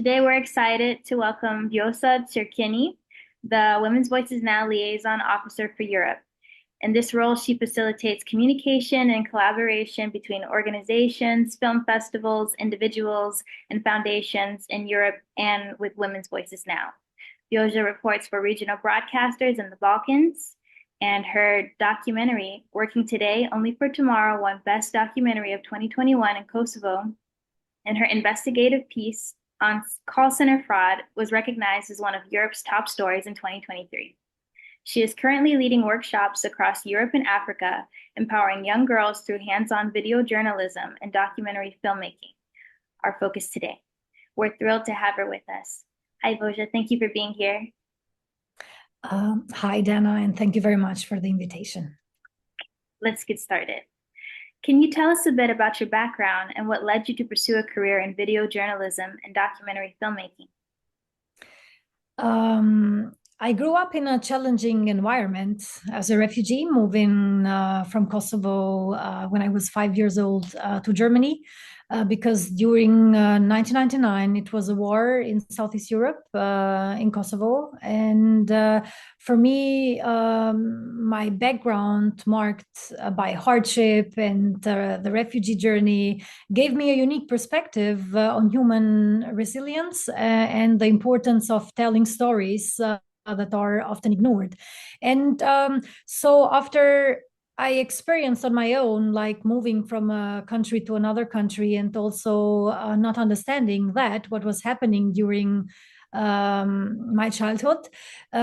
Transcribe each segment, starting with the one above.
Today, we're excited to welcome Vjosa Çerkini, the Women's Voices Now Liaison Officer for Europe. In this role, she facilitates communication and collaboration between organizations, film festivals, individuals, and foundations in Europe and with Women's Voices Now. Vjosa reports for regional broadcasters in the Balkans, and her documentary, Working Today, Only for Tomorrow, won Best Documentary of 2021 in Kosovo, and her investigative piece on call center fraud was recognized as one of Europe's top stories in 2023. She is currently leading workshops across Europe and Africa, empowering young girls through hands-on video journalism and documentary filmmaking. Our focus today. We're thrilled to have her with us. Hi, Vjosa. Thank you for being here. Hi, Dana, and thank you very much for the invitation. Let's get started. Can you tell us a bit about your background and what led you to pursue a career in video journalism and documentary filmmaking? I grew up in a challenging environment as a refugee, moving from Kosovo when I was 5 years old to Germany, because during 1999 it was a war in Southeast Europe, in Kosovo, and for me, my background marked by hardship and the refugee journey gave me a unique perspective on human resilience and the importance of telling stories that are often ignored. And so after I experienced on my own, like moving from a country to another country, and also not understanding that what was happening during my childhood.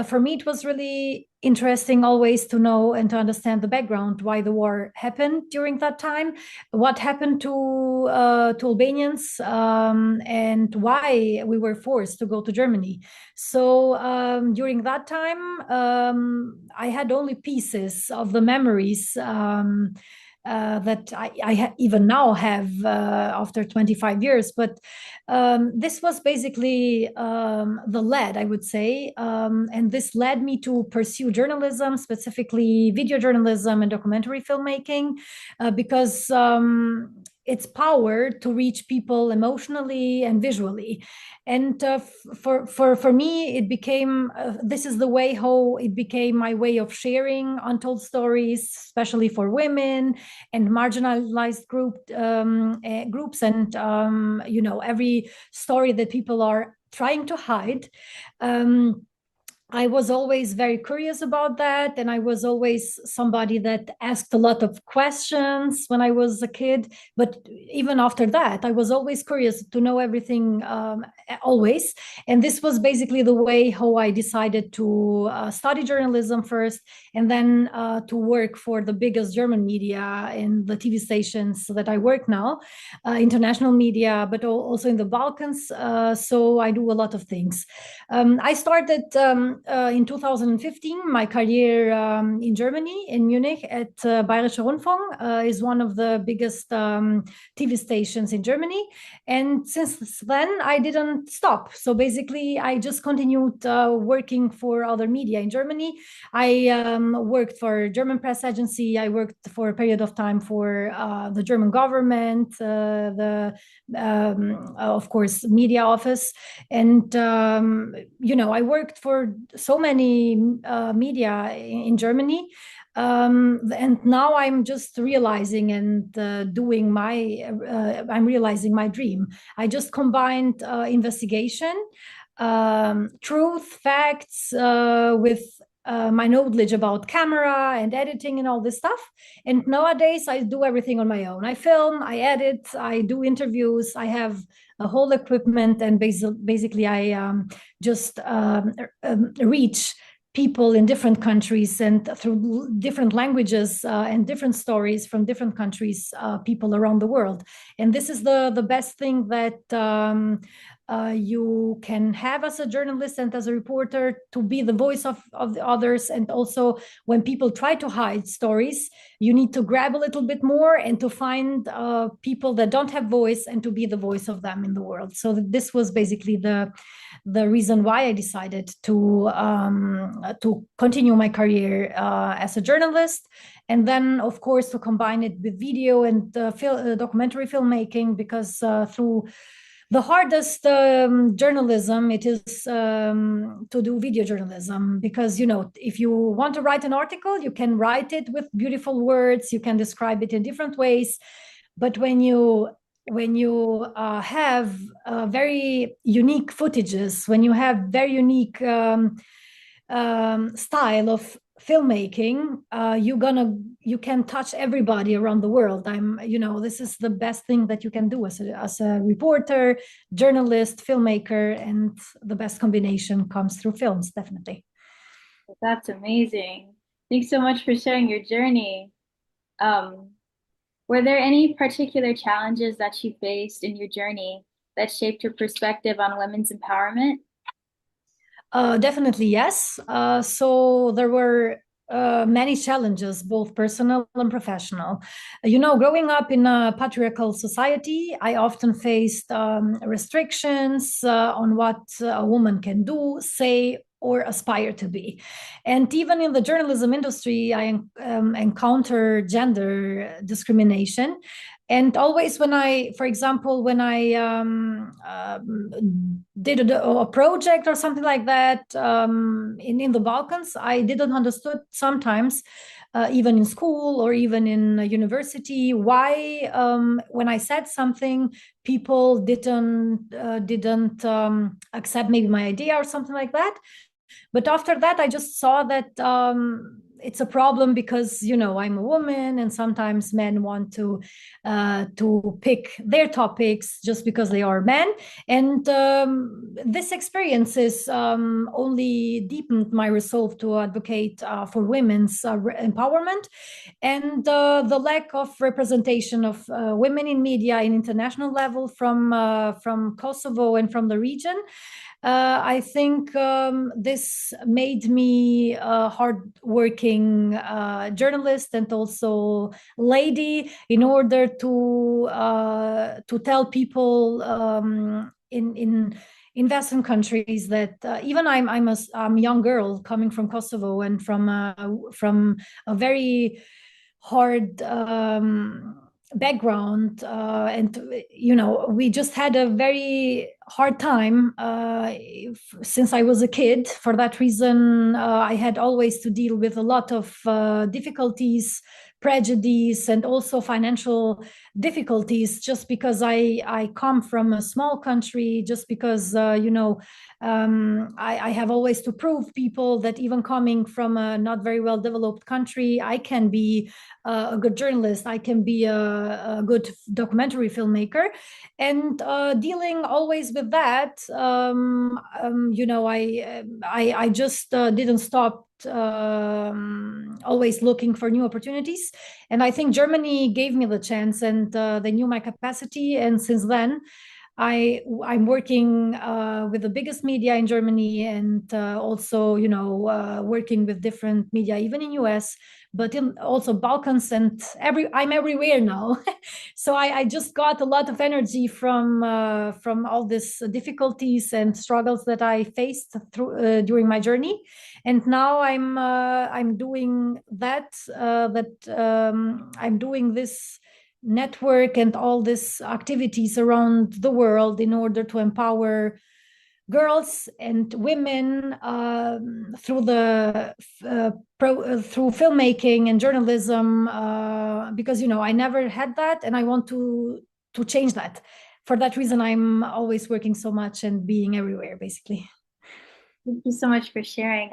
For me, it was really interesting always to know and to understand the background, why the war happened during that time, what happened to Albanians, and why we were forced to go to Germany. So during that time, I had only pieces of the memories that I even now have after 25 years. But this was basically the lead, I would say. And this led me to pursue journalism, specifically video journalism and documentary filmmaking, because its power to reach people emotionally and visually. And for me, it became, this is the way how it became my way of sharing untold stories, especially for women and marginalized groups, and every story that people are trying to hide. I was always very curious about that, and I was always somebody that asked a lot of questions when I was a kid. But even after that, I was always curious to know everything, always. And this was basically the way how I decided to study journalism first, and then to work for the biggest German media in the TV stations that I work now, international media, but also in the Balkans. So I do a lot of things. I started in 2015 my career in Germany, in Munich, at Bayerischer Rundfunk, is one of the biggest TV stations in Germany. And since then, I didn't stop. So basically, I just continued working for other media in Germany. I worked for German press agency. I worked for a period of time for the German government, of course, media office. And, I worked for so many media in Germany. And now I'm just realizing and I'm realizing my dream. I just combined investigation, truth, facts, with my knowledge about camera and editing and all this stuff. And nowadays I do everything on my own. I film, I edit, I do interviews, I have a whole equipment, and basically I just reach people in different countries and through different languages and different stories from different countries, people around the world. And this is the best thing that you can have as a journalist and as a reporter, to be the voice of the others. And also, when people try to hide stories, you need to grab a little bit more and to find people that don't have voice, and to be the voice of them in the world. So this was basically the reason why I decided to continue my career as a journalist, and then of course to combine it with video and documentary filmmaking, because through The hardest journalism it is to do video journalism, because if you want to write an article, you can write it with beautiful words, you can describe it in different ways, but when you have very unique footages, when you have very unique style of filmmaking, you can touch everybody around the world. This is the best thing that you can do as a reporter, journalist, filmmaker, and the best combination comes through films, definitely. That's amazing. Thanks so much for sharing your journey. Um, were there any particular challenges that you faced in your journey that shaped your perspective on women's empowerment? Definitely, yes. So there were many challenges, both personal and professional. Growing up in a patriarchal society, I often faced restrictions on what a woman can do, say, or aspire to be. And even in the journalism industry, I encounter gender discrimination. And always for example, when I did a project or something like that in the Balkans, I didn't understood sometimes, even in school or even in university, why when I said something, people didn't accept maybe my idea or something like that. But after that, I just saw that it's a problem because I'm a woman, and sometimes men want to pick their topics just because they are men. And this experiences only deepened my resolve to advocate for women's empowerment, and the lack of representation of women in media in international level from Kosovo and from the region. I think this made me a hardworking journalist and also lady, in order to tell people in Western countries that even I'm a young girl coming from Kosovo and from a very hard background, and we just had a very hard time since I was a kid. For that reason, I had always to deal with a lot of difficulties, prejudice, and also financial difficulties, just because I come from a small country, just because I have always to prove people that even coming from a not very well developed country, I can be a good journalist, I can be a good documentary filmmaker. And dealing always with that, I just didn't stop always looking for new opportunities. And I think Germany gave me the chance, and they knew my capacity. And since then, I'm working with the biggest media in Germany, and also working with different media even in US, but in also Balkans, and I'm everywhere now. So I just got a lot of energy from all these difficulties and struggles that I faced through during my journey. And now I'm doing I'm doing this network and all these activities around the world in order to empower girls and women through through filmmaking and journalism, because I never had that, and I want to change that. For that reason, I'm always working so much and being everywhere, basically. Thank you so much for sharing.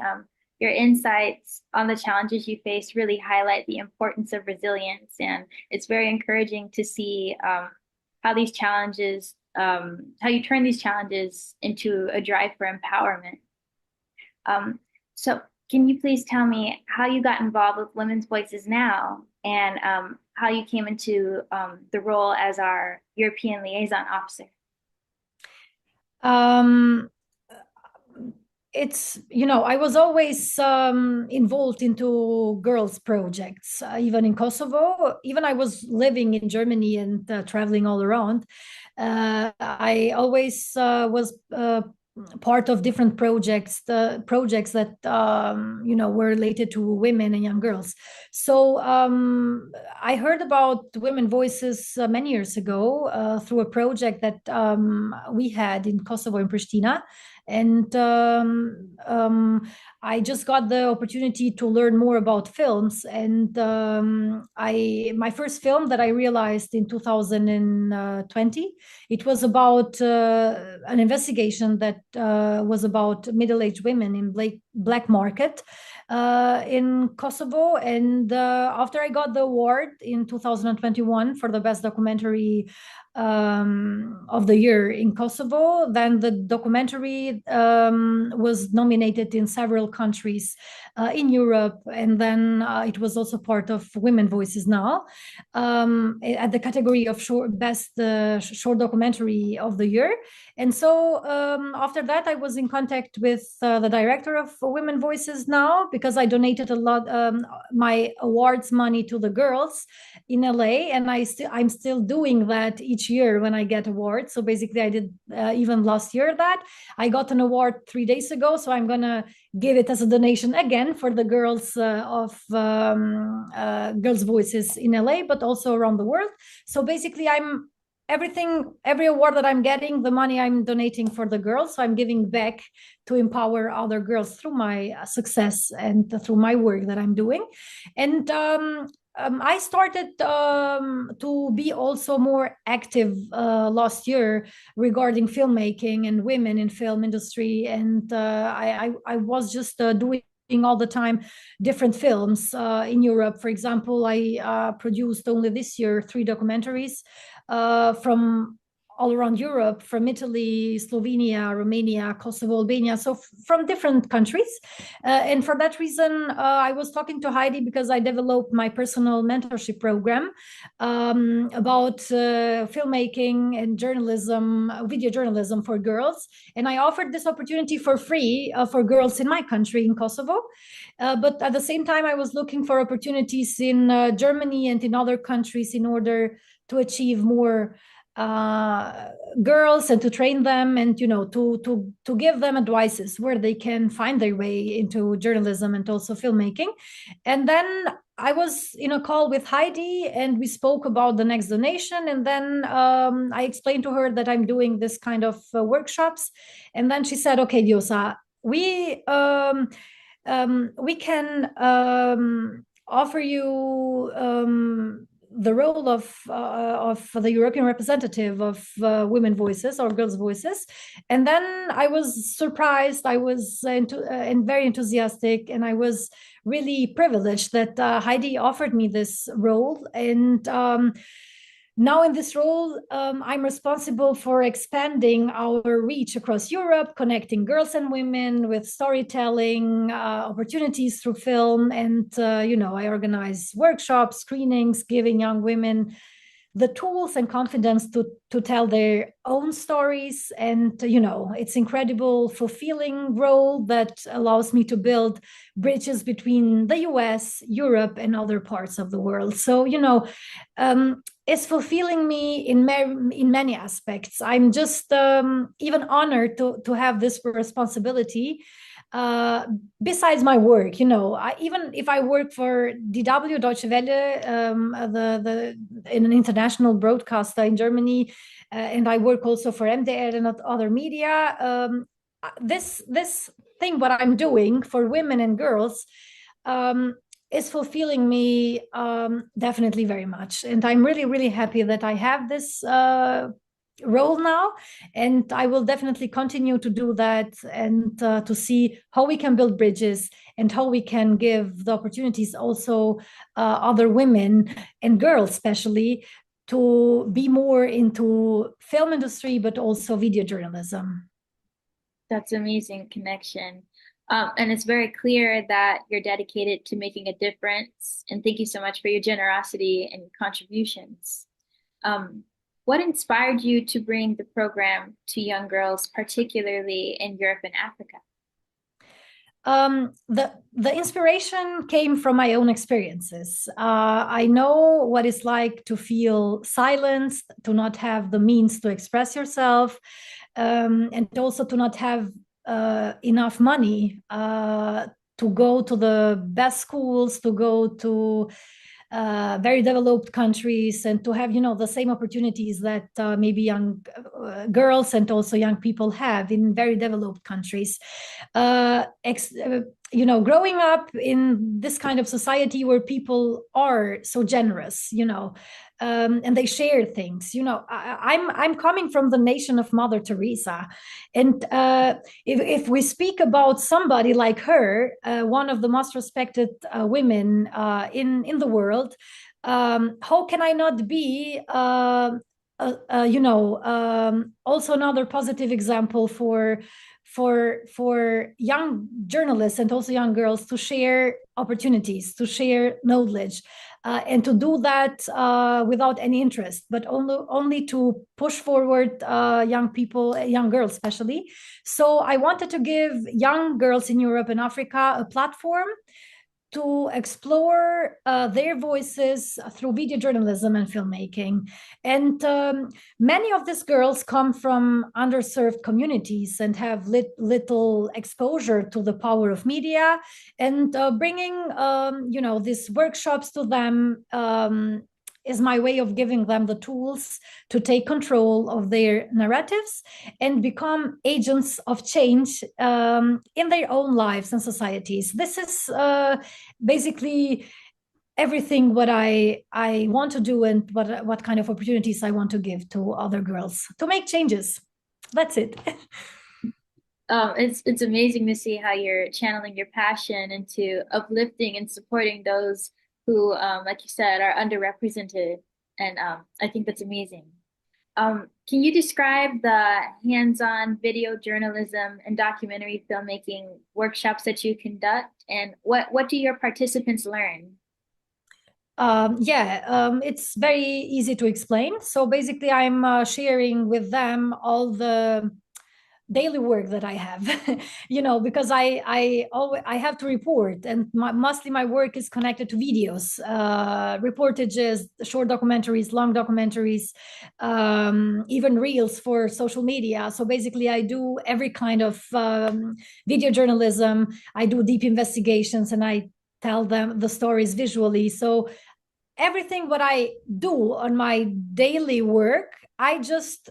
Your insights on the challenges you face really highlight the importance of resilience, and it's very encouraging to see how these challenges, how you turn these challenges into a drive for empowerment. So, can you please tell me how you got involved with Women's Voices now, and how you came into the role as our European Liaison Officer? Um, it's I was always involved into girls projects, even in Kosovo. Even I was living in Germany and traveling all around. I always was part of different projects, the projects that were related to women and young girls. So I heard about Women Voices many years ago through a project that we had in Kosovo and Pristina. And I just got the opportunity to learn more about films. And my first film that I realized in 2020, it was about an investigation that was about middle-aged women in black market in Kosovo. And after I got the award in 2021 for the best documentary of the year in Kosovo, then the documentary was nominated in several countries in Europe, and then it was also part of Women Voices now at the category of best short documentary of the year. And so after that, I was in contact with the director of Women Voices now, because I donated a lot my awards money to the girls in LA, and I'm still doing that each year when I get awards. So basically, I did even last year that I got an award 3 days ago, so I'm gonna give it as a donation again for the girls of Girls Voices in LA, but also around the world. So basically, every award that I'm getting, the money I'm donating for the girls. So I'm giving back to empower other girls through my success and through my work that I'm doing. And I started to be also more active last year regarding filmmaking and women in film industry. And I was just doing all the time different films in Europe. For example, I produced only this year 3 documentaries from all around Europe, from Italy, Slovenia, Romania, Kosovo, Albania, so from different countries. And for that reason, I was talking to Heidi because I developed my personal mentorship program about filmmaking and journalism, video journalism for girls. And I offered this opportunity for free for girls in my country, in Kosovo. But at the same time, I was looking for opportunities in Germany and in other countries in order to achieve more girls and to train them, and to give them advices where they can find their way into journalism and also filmmaking. And then I was in a call with Heidi, and we spoke about the next donation. And then I explained to her that I'm doing this kind of workshops. And then she said, "Okay, Vjosa, we can offer you the role of the European representative of Women Voices or Girls Voices." And then I was surprised. I was and very enthusiastic, and I was really privileged that Heidi offered me this role. And now in this role, I'm responsible for expanding our reach across Europe, connecting girls and women with storytelling opportunities through film. And, I organize workshops, screenings, giving young women the tools and confidence to tell their own stories. And, it's incredible, fulfilling role that allows me to build bridges between the US, Europe, and other parts of the world. So, it's fulfilling me in many aspects. I'm just even honored to have this responsibility. Besides my work, even if I work for DW Deutsche Welle, in an international broadcaster in Germany, and I work also for MDR and other media, this thing what I'm doing for women and girls is fulfilling me definitely very much. And I'm really, really happy that I have this role now, and I will definitely continue to do that, and to see how we can build bridges and how we can give the opportunities also other women and girls especially to be more into film industry, but also video journalism. That's amazing connection. And it's very clear that you're dedicated to making a difference. And thank you so much for your generosity and contributions. What inspired you to bring the program to young girls, particularly in Europe and Africa? The inspiration came from my own experiences. I know what it's like to feel silenced, to not have the means to express yourself, and also to not have enough money to go to the best schools, to go to very developed countries, and to have, the same opportunities that maybe young girls and also young people have in very developed countries. Growing up in this kind of society where people are so generous, and they share things. I'm coming from the nation of Mother Teresa, and if we speak about somebody like her, one of the most respected women in the world, how can I not be also another positive example for young journalists and also young girls to share opportunities, to share knowledge, and to do that without any interest, but only to push forward young people, young girls especially. So I wanted to give young girls in Europe and Africa a platform to explore their voices through video journalism and filmmaking. And many of these girls come from underserved communities and have little exposure to the power of media. And bringing, these workshops to them is my way of giving them the tools to take control of their narratives and become agents of change in their own lives and societies. This is basically everything what I want to do, and what kind of opportunities I want to give to other girls to make changes. That's it. It's amazing to see how you're channeling your passion into uplifting and supporting those who, like you said, are underrepresented, and I think that's amazing. Can you describe the hands-on video journalism and documentary filmmaking workshops that you conduct, and what do your participants learn? It's very easy to explain. So basically, I'm sharing with them all the daily work that I have, because I always I have to report, and mostly my work is connected to videos, reportages, short documentaries, long documentaries, even reels for social media. So basically, I do every kind of video journalism. I do deep investigations, and I tell them the stories visually. So everything what I do on my daily work, I just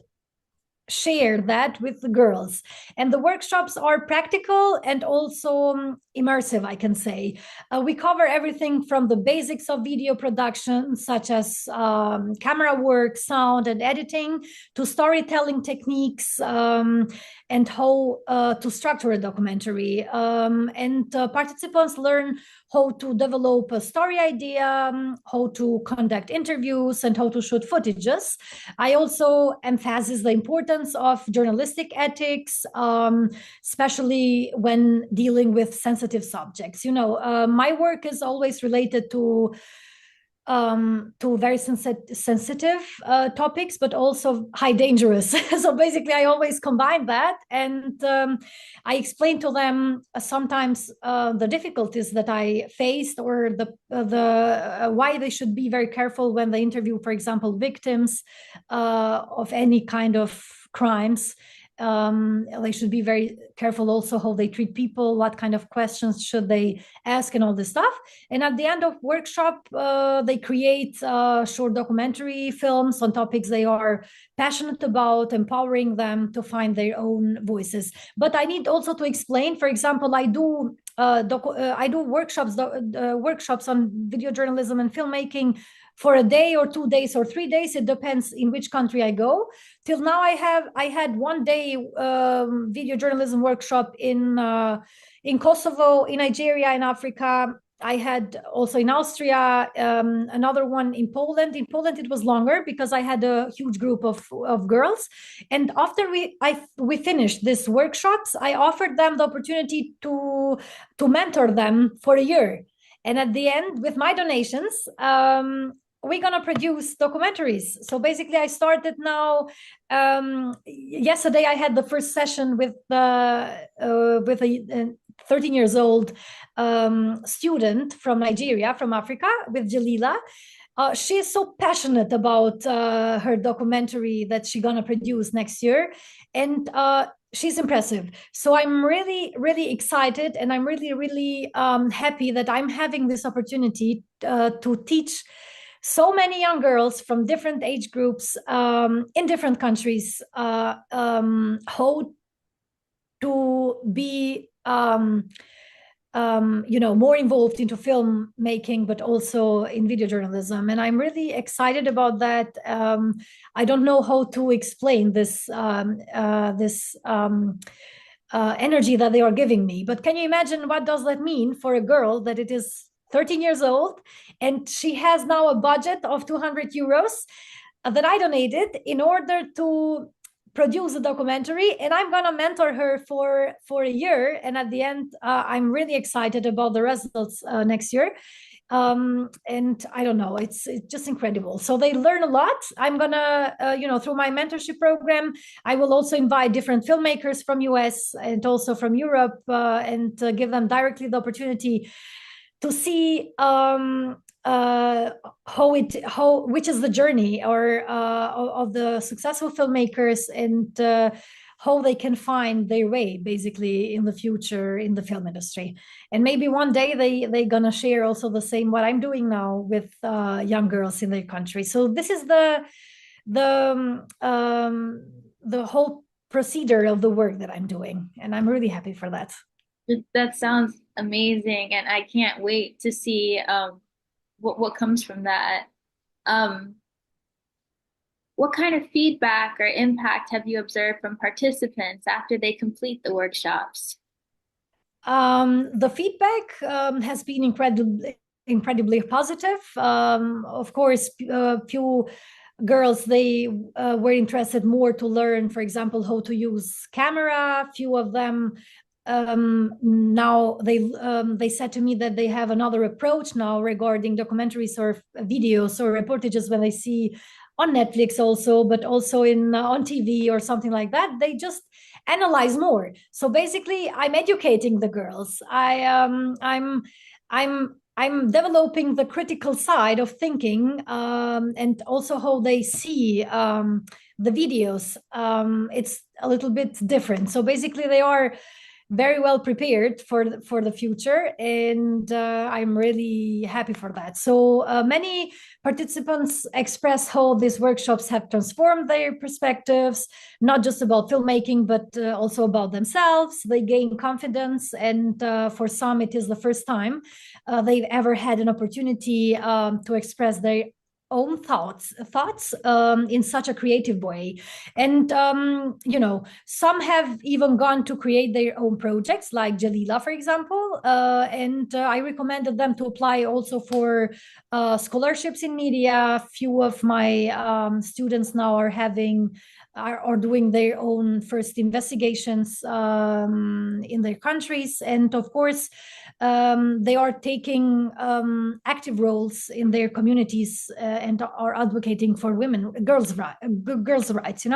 share that with the girls. And the workshops are practical and also immersive, I can say. We cover everything from the basics of video production, such as camera work, sound, and editing, to storytelling techniques, and how to structure a documentary. And participants learn how to develop a story idea, how to conduct interviews, and how to shoot footages. I also emphasize the importance of journalistic ethics, especially when dealing with sensitive subjects. My work is always related to very sensitive topics, but also high dangerous. So basically, I always combine that, and I explain to them sometimes the difficulties that I faced, or the why they should be very careful when they interview, for example, victims of any kind of crimes. They should be very careful also how they treat people, what kind of questions should they ask, and all this stuff. And at the end of workshop, they create short documentary films on topics they are passionate about, empowering them to find their own voices. But I need also to explain, for example, I do workshops on video journalism and filmmaking for a day or 2 days or 3 days. It depends in which country I go. Till now, I had one day video journalism workshop in Kosovo, in Nigeria, in Africa. I had also in Austria, another one in Poland. In Poland, it was longer because I had a huge group of girls. And after we finished these workshops, I offered them the opportunity to mentor them for a year. And at the end, with my donations, we're gonna produce documentaries. So basically, I started now. Yesterday, I had the first session with a 13 years old student from Nigeria, from Africa, with Jalila. She is so passionate about her documentary that she's gonna produce next year, and she's impressive. So I'm really, really excited, and I'm really, really happy that I'm having this opportunity to teach so many young girls from different age groups in different countries how to be more involved into filmmaking, but also in video journalism. And I'm really excited about that. I don't know how to explain this energy that they are giving me. But can you imagine what does that mean for a girl that it is 13 years old and she has now a budget of 200 euros that I donated in order to produce a documentary, and I'm gonna mentor her for a year, and at the end I'm really excited about the results next year. And I don't know, it's just incredible. So they learn a lot. I'm gonna through my mentorship program, I will also invite different filmmakers from US and also from Europe, and give them directly the opportunity to see which is the journey or of the successful filmmakers, and how they can find their way basically in the future in the film industry. And maybe one day they're gonna share also the same what I'm doing now with young girls in their country. So this is the whole procedure of the work that I'm doing, and I'm really happy for that. That sounds amazing, and I can't wait to see what comes from that. Um, what kind of feedback or impact have you observed from participants after they complete the workshops? The feedback has been incredibly positive. Of course, few girls, they were interested more to learn, for example, how to use camera. Few of them now they said to me that they have another approach now regarding documentaries or videos or reportages when they see on Netflix also, but also in on TV or something like that. They just analyze more. So basically, I'm educating the girls. I'm developing the critical side of thinking, and also how they see the videos. It's a little bit different. So basically, they are very well prepared for the future, and I'm really happy for that. So many participants express how these workshops have transformed their perspectives, not just about filmmaking, but also about themselves. They gain confidence, and for some, it is the first time they've ever had an opportunity to express their own thoughts in such a creative way. And some have even gone to create their own projects, like Jalila, for example, and I recommended them to apply also for scholarships in media. Few of my students now are doing their own first investigations in their countries, and of course they are taking active roles in their communities, and are advocating for girls' rights.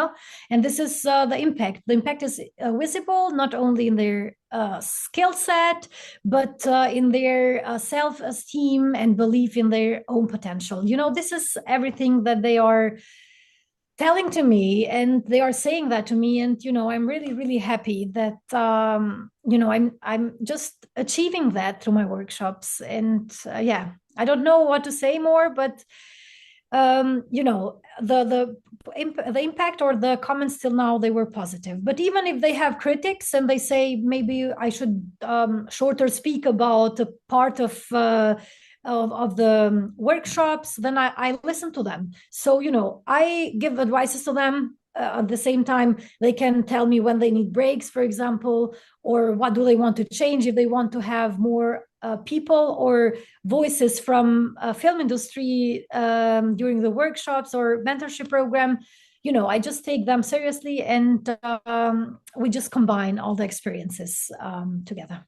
And this is the impact. The impact is visible not only in their skill set, but in their self-esteem and belief in their own potential. This is everything that they are telling to me, and they are saying that to me, and I'm really, really happy that I'm just achieving that through my workshops. And yeah, I don't know what to say more, but the impact or the comments till now, they were positive. But even if they have critics and they say maybe I should shorter speak about a part of the workshops, then I listen to them. So I give advices to them. At the same time, they can tell me when they need breaks, for example, or what do they want to change, if they want to have more people or voices from film industry during the workshops or mentorship program. I just take them seriously, and we just combine all the experiences together.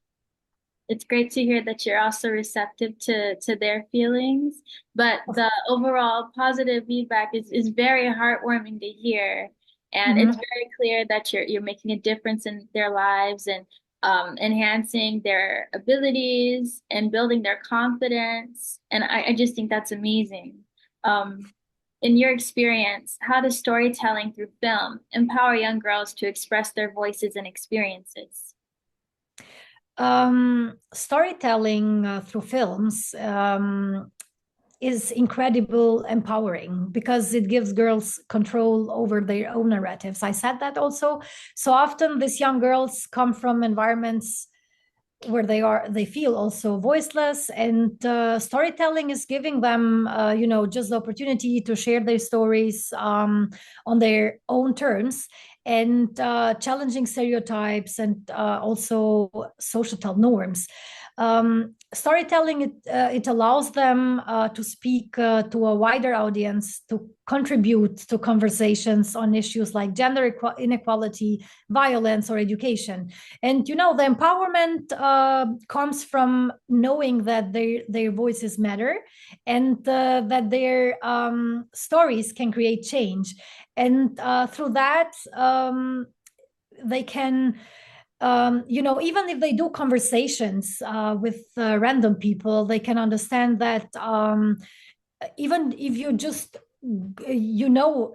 It's great to hear that you're also receptive to their feelings, but the overall positive feedback is very heartwarming to hear. And it's Mhm. very clear that you're making a difference in their lives, and enhancing their abilities and building their confidence. And I just think that's amazing. Um, in your experience, how does storytelling through film empower young girls to express their voices and experiences? Storytelling through films is incredible empowering because it gives girls control over their own narratives. I said that also. So often these young girls come from environments where they feel also voiceless, and storytelling is giving them just the opportunity to share their stories on their own terms, and challenging stereotypes and also societal norms. Storytelling, it allows them to speak to a wider audience, to contribute to conversations on issues like gender inequality, violence, or education. And the empowerment comes from knowing that their voices matter, and that their stories can create change. And through that, they can, even if they do conversations with random people, they can understand that even if you just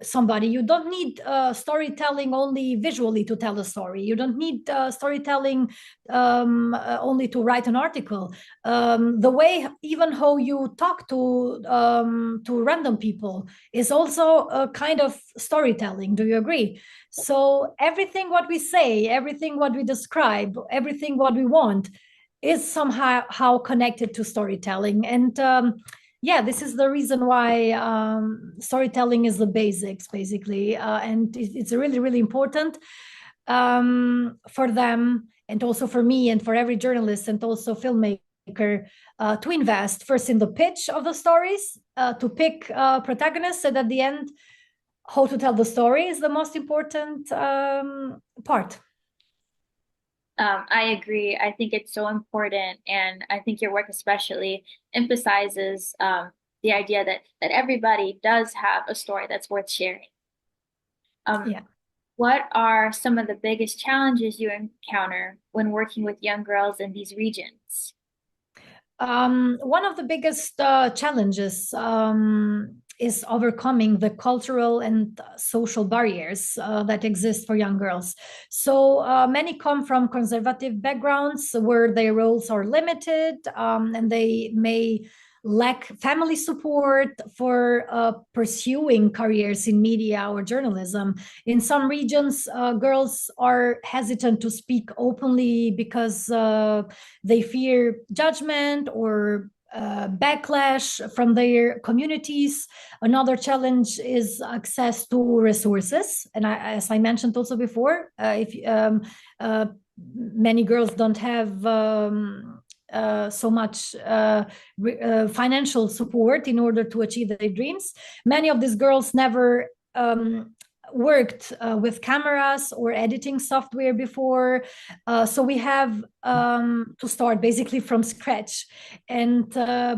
somebody, you don't need storytelling only visually to tell a story. You don't need storytelling only to write an article. The way even how you talk to random people is also a kind of storytelling. Do you agree? So everything what we say, everything what we describe, everything what we want is somehow connected to storytelling. And yeah, this is the reason why storytelling is the basics, basically. And it's really, really important for them, and also for me, and for every journalist, and also filmmaker, to invest first in the pitch of the stories, to pick protagonists, and at the end, how to tell the story is the most important part. I agree. I think it's so important, and I think your work especially emphasizes the idea that everybody does have a story that's worth sharing. Um, Yeah. what are some of the biggest challenges you encounter when working with young girls in these regions? One of the biggest challenges is overcoming the cultural and social barriers that exist for young girls. So many come from conservative backgrounds where their roles are limited, and they may lack family support for pursuing careers in media or journalism. In some regions, girls are hesitant to speak openly because they fear judgment or backlash from their communities. Another challenge is access to resources. And as I mentioned also before, if many girls don't have so much financial support in order to achieve their dreams. Many of these girls never worked with cameras or editing software before. So we have to start basically from scratch. And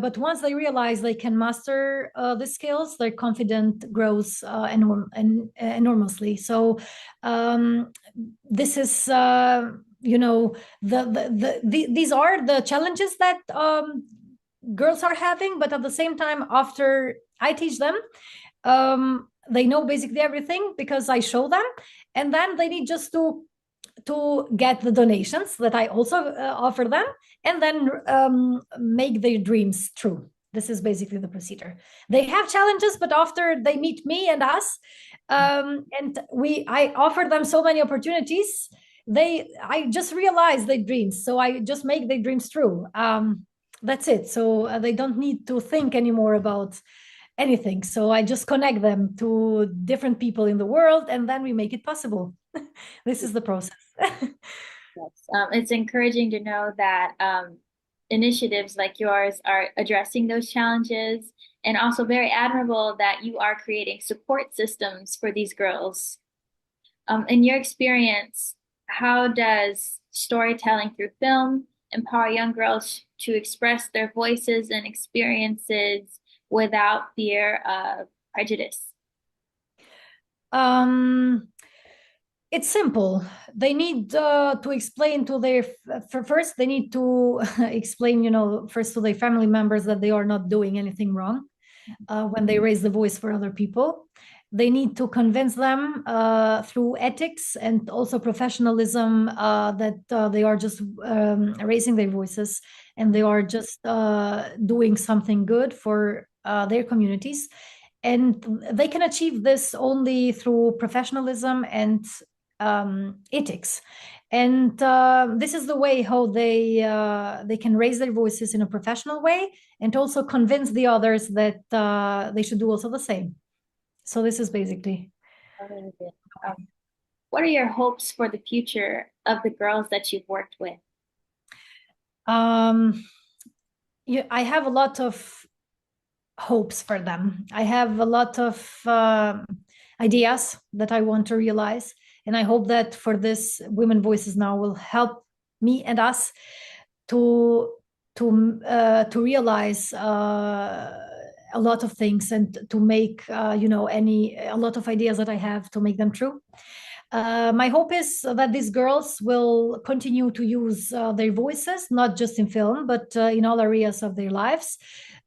but once they realize they can master the skills, their confidence grows enormously. So this is these are the challenges that girls are having, but at the same time, after I teach them, they know basically everything because I show them, and then they need just to get the donations that I also offer them, and then make their dreams true. This is basically the procedure. They have challenges, but after they meet me and us, and I offer them so many opportunities. I just realize their dreams, so I just make their dreams true. That's it. So they don't need to think anymore about anything. So I just connect them to different people in the world, and then we make it possible. This is the process. Yes. It's encouraging to know that initiatives like yours are addressing those challenges, and also very admirable that you are creating support systems for these girls. In your experience, how does storytelling through film empower young girls to express their voices and experiences without fear of prejudice? um, It's simple. They need to explain to their first. They need to explain, first to their family members that they are not doing anything wrong when they raise the voice for other people. They need to convince them through ethics and also professionalism that they are just raising their voices and they are just doing something good for their communities. And they can achieve this only through professionalism and ethics. And this is the way how they can raise their voices in a professional way and also convince the others that they should do also the same. So this is basically. Um, what are your hopes for the future of the girls that you've worked with? Um, I have a lot of hopes for them. I have a lot of ideas that I want to realize. And I hope that for this, Women Voices Now will help me and us to realize a lot of things and to make a lot of ideas that I have to make them true. My hope is that these girls will continue to use their voices, not just in film, but in all areas of their lives.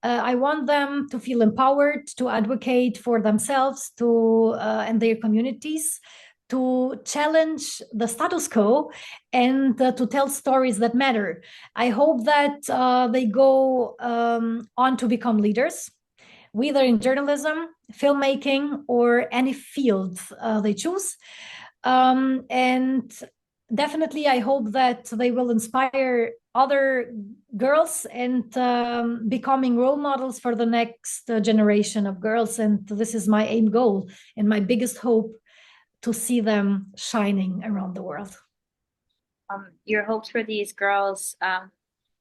I want them to feel empowered, to advocate for themselves, and their communities, to challenge the status quo and to tell stories that matter. I hope that they go on to become leaders, whether in journalism, filmmaking, or any field they choose. And definitely, I hope that they will inspire other girls and becoming role models for the next generation of girls. And this is my aim goal and my biggest hope, to see them shining around the world. Your hopes for these girls,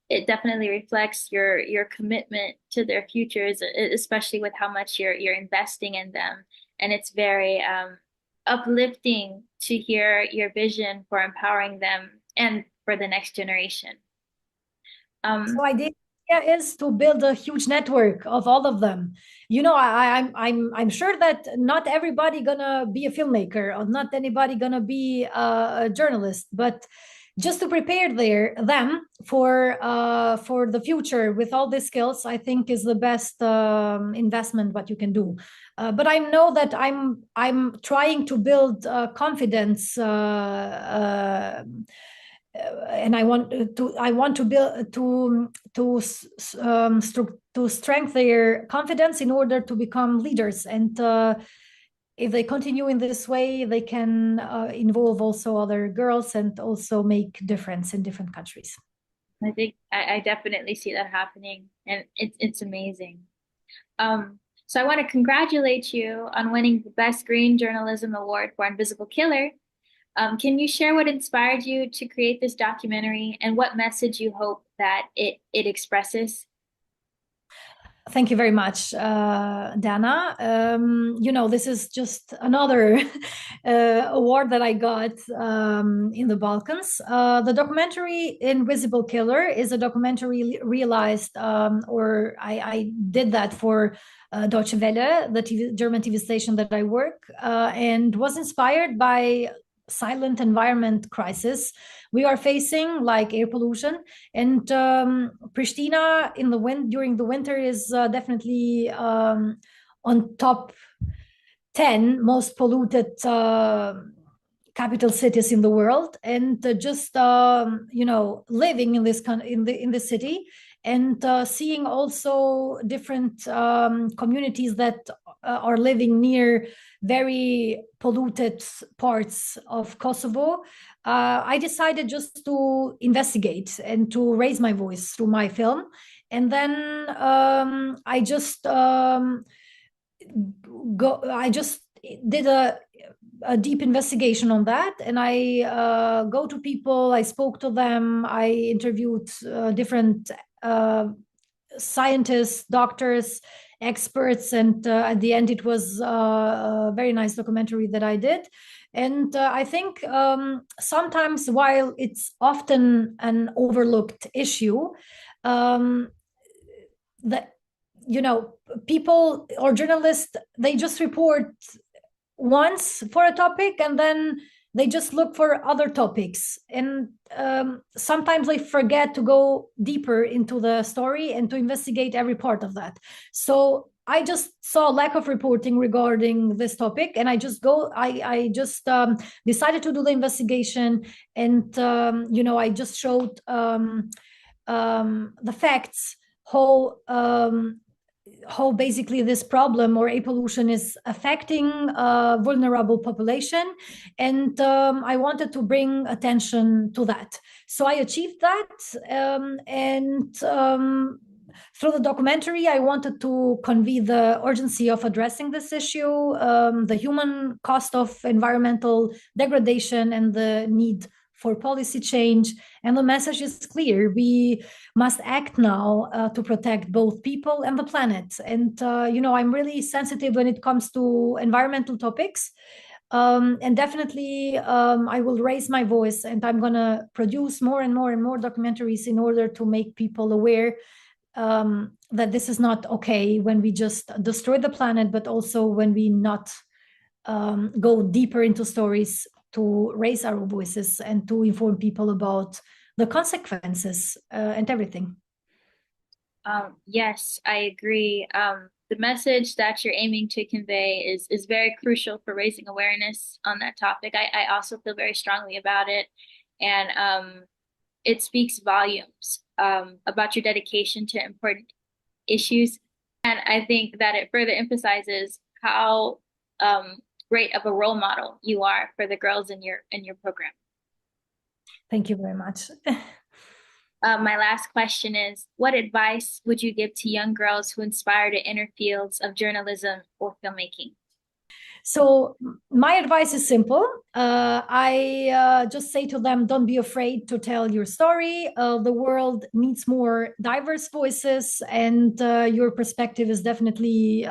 it definitely reflects your commitment to their futures, especially with how much you're investing in them. And it's very uplifting to hear your vision for empowering them and for the next generation. So idea is to build a huge network of all of them. I'm sure that not everybody gonna be a filmmaker or not anybody gonna be a journalist, but just to prepare them for the future with all these skills, I think is the best investment what you can do. But I know that I'm trying to build confidence. And I want to build to strengthen their confidence in order to become leaders. And if they continue in this way, they can involve also other girls and also make difference in different countries. I think I definitely see that happening, and it's amazing. So I want to congratulate you on winning the Best Green Journalism Award for Invisible Killer. Can you share what inspired you to create this documentary and what message you hope that it expresses? Thank you very much, Dana. This is just another award that I got in the Balkans. The documentary Invisible Killer is a documentary realized, or I did that for Deutsche Welle, the German TV station that I work, and was inspired by silent environment crisis we are facing, like air pollution. And Pristina during the winter is definitely on top 10 most polluted capital cities in the world. And just living in this city and seeing also different communities that are living near very polluted parts of Kosovo, I decided just to investigate and to raise my voice through my film. And then I just did a deep investigation on that, and I go to people, I spoke to them, I interviewed different scientists, doctors, experts, and at the end it was a very nice documentary that I did. And I think sometimes, while it's often an overlooked issue, that people or journalists, they just report once for a topic and then they just look for other topics, and sometimes they forget to go deeper into the story and to investigate every part of that. So I just saw a lack of reporting regarding this topic, and I just decided to do the investigation, and I just showed the facts, how basically this problem or air pollution is affecting vulnerable population, and I wanted to bring attention to that. So I achieved that, and through the documentary, I wanted to convey the urgency of addressing this issue, the human cost of environmental degradation, and the need for policy change. And the message is clear: we must act now to protect both people and the planet. And I'm really sensitive when it comes to environmental topics. And definitely, I will raise my voice, and I'm going to produce more and more and more documentaries in order to make people aware that this is not okay when we just destroy the planet, but also when we not go deeper into stories to raise our voices and to inform people about the consequences and everything. Yes, I agree. The message that you're aiming to convey is very crucial for raising awareness on that topic. I also feel very strongly about it, and it speaks volumes about your dedication to important issues. And I think that it further emphasizes how great of a role model you are for the girls in your program. Thank you very much. My last question is, what advice would you give to young girls who aspire to enter fields of journalism or filmmaking? So my advice is simple. I just say to them, don't be afraid to tell your story. The world needs more diverse voices, and your perspective is definitely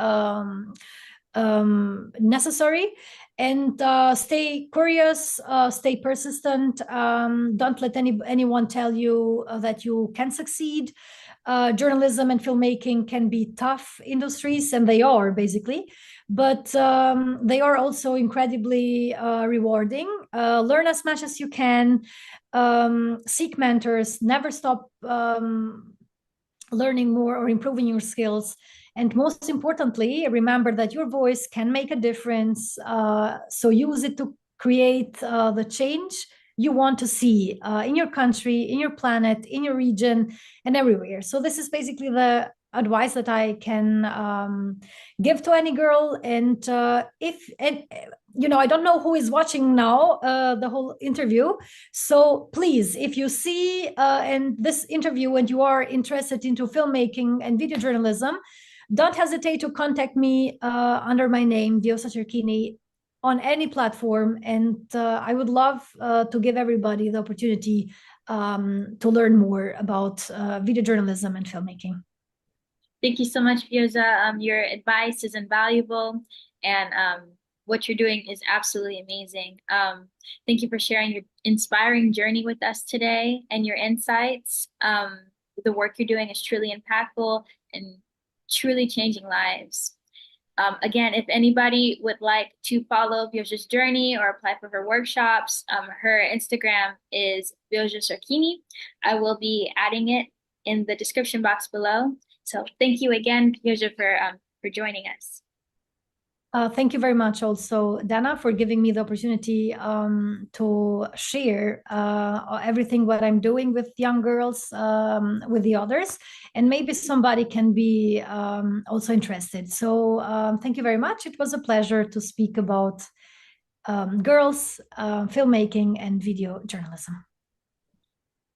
necessary. And stay curious, stay persistent. Don't let anyone tell you that you can succeed. Journalism and filmmaking can be tough industries, and they are basically, but they are also incredibly rewarding. Learn as much as you can, seek mentors, never stop learning more or improving your skills. And most importantly, remember that your voice can make a difference. So use it to create the change you want to see in your country, in your planet, in your region, and everywhere. So this is basically the advice that I can give to any girl. And I don't know who is watching now the whole interview. So please, if you see in this interview and you are interested into filmmaking and video journalism, don't hesitate to contact me under my name, Vjosa Çerkini, on any platform. And I would love to give everybody the opportunity to learn more about video journalism and filmmaking. Thank you so much, Vjosa. Your advice is invaluable, and what you're doing is absolutely amazing. Thank you for sharing your inspiring journey with us today and your insights. The work you're doing is truly impactful and truly changing lives. Again, if anybody would like to follow Vjosa's journey or apply for her workshops, her Instagram is Vjosa Çerkini. I will be adding it in the description box below. So thank you again, Vjosa, for joining us. Thank you very much also, Dana, for giving me the opportunity to share everything what I'm doing with young girls, with the others, and maybe somebody can be also interested. So thank you very much. It was a pleasure to speak about girls, filmmaking, and video journalism.